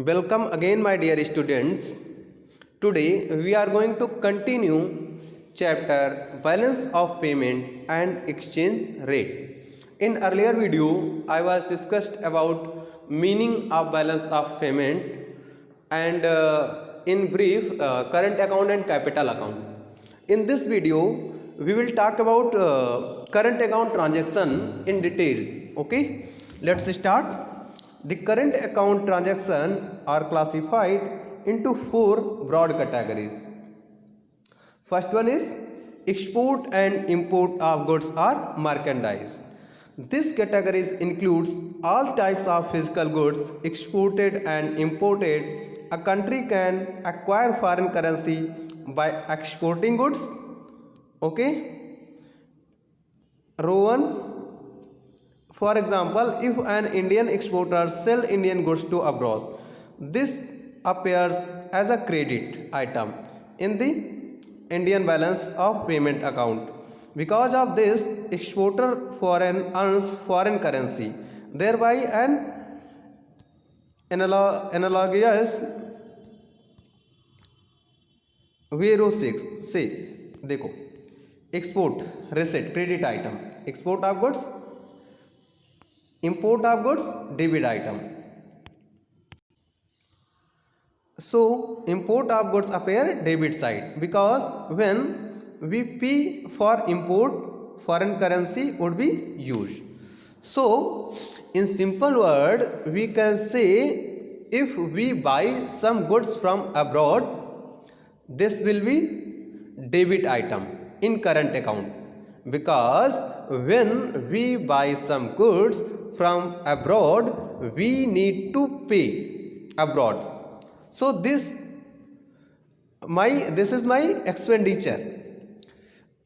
Welcome again, my dear students. Today we are going to continue chapter balance of payment and exchange rate. In earlier video I was discussed about meaning of balance of payment and in brief current account and capital account. In this video we will talk about current account transaction in detail. Okay, let's start. The current account transactions are classified into four broad categories. First one is export and import of goods or merchandise. This category includes all types of physical goods exported and imported. A country can acquire foreign currency by exporting goods. Okay. Row 1. For example, if an Indian exporter sells Indian goods to abroad, this appears as a credit item in the Indian balance of payment account. Because of this, exporter earns foreign currency, thereby an analogous Vero 6 say देखो export receipt credit item, export of goods, import of goods debit item. So import of goods appear debit side because when we pay for import, foreign currency would be used. So in simple word we can say if we buy some goods from abroad, this will be debit item in current account, because when we buy some goods from abroad we need to pay abroad. So this is my expenditure,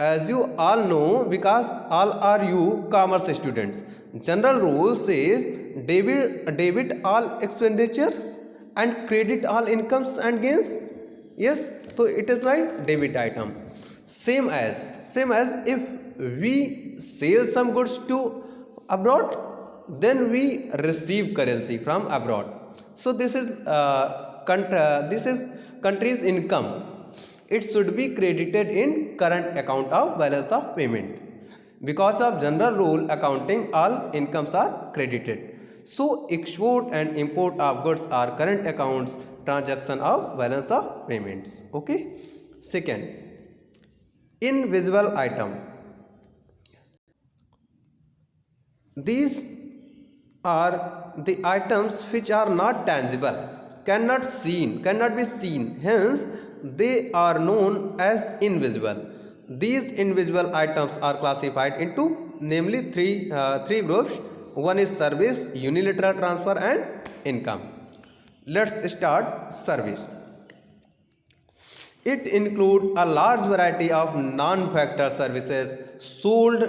as you all know, because all are you commerce students. General rule says debit all expenditures and credit all incomes and gains. Yes, so it is my debit item. Same as if we sell some goods to abroad, then we receive currency from abroad. So this is country's income. It should be credited in current account of balance of payment. Because of general rule accounting, all incomes are credited. So export and import of goods are current accounts transaction of balance of payments. Okay. Second, invisible item. These are the items which are not tangible, cannot be seen, hence they are known as invisible. These invisible items are classified into namely three groups. One is service, unilateral transfer and income. Let's start service. It includes a large variety of non-factor services sold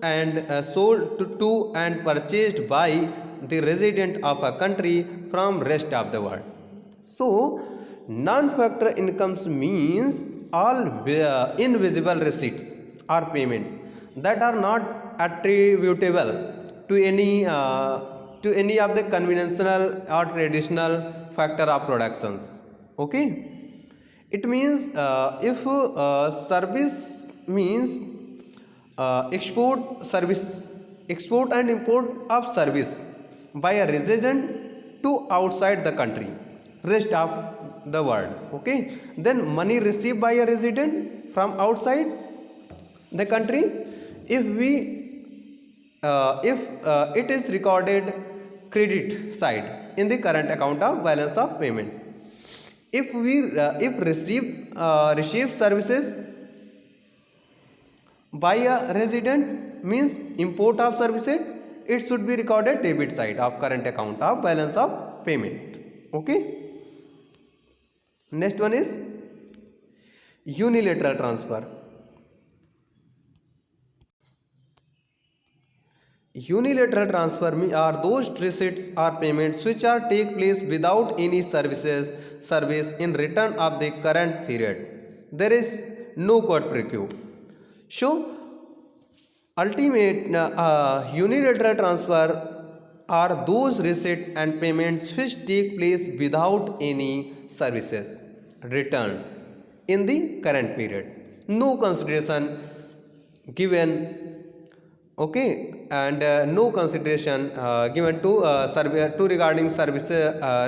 to and purchased by the resident of a country from rest of the world. So non-factor incomes means all invisible receipts or payment that are not attributable to any of the conventional or traditional factor of productions. Okay. It means if service means export and import of service by a resident to outside the country, rest of the world. Okay. Then money received by a resident from outside the country, if it is recorded credit side in the current account of balance of payment. If receive services by a resident means import of services, it should be recorded debit side of current account of balance of payment. Okay. Next one is unilateral transfer. Unilateral transfer are those receipts or payments which are take place without any service in return of the current period. There is no quid pro quo. So ultimate unilateral transfer are those receipt and payments which take place without any services returned in the current period. No consideration given, okay, and no consideration given to to regarding service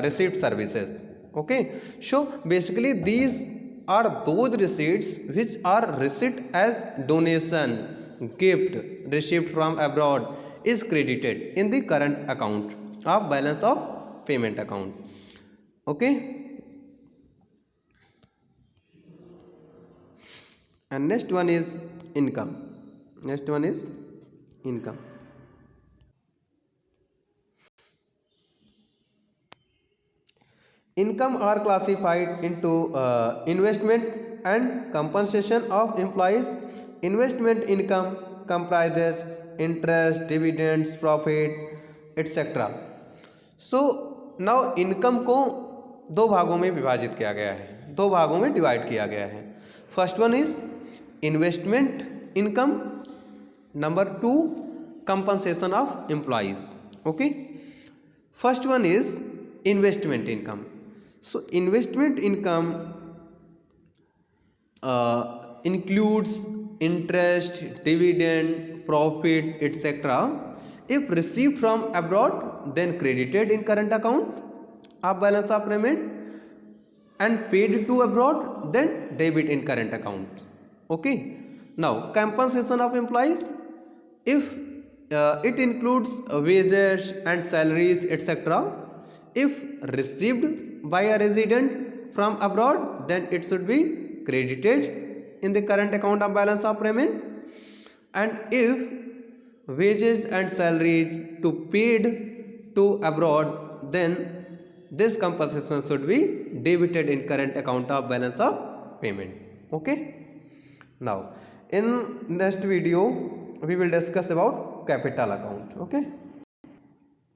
receipt services. Okay, so basically these are those receipts which are receipt as donation, gift received from abroad is credited in the current account of balance of payment account. Okay, and next one is income. Next one is income. Income are classified into investment and compensation of employees. Investment income comprises interest, dividends, profit, etc. So now income को दो भागों में विभाजित किया गया है, दो भागों में डिवाइड किया गया है. First one is investment income, number two compensation of employees. Okay, first one is investment income. So investment income includes interest, dividend, profit, etc. If received from abroad, then credited in current account of balance of payment, and paid to abroad, then debit in current account. Okay, now compensation of employees, if it includes wages and salaries, etc. If received by a resident from abroad, then it should be credited in the current account of balance of payment, and if wages and salary to paid to abroad, then this compensation should be debited in current account of balance of payment. Okay, now in next video we will discuss about capital account. Okay.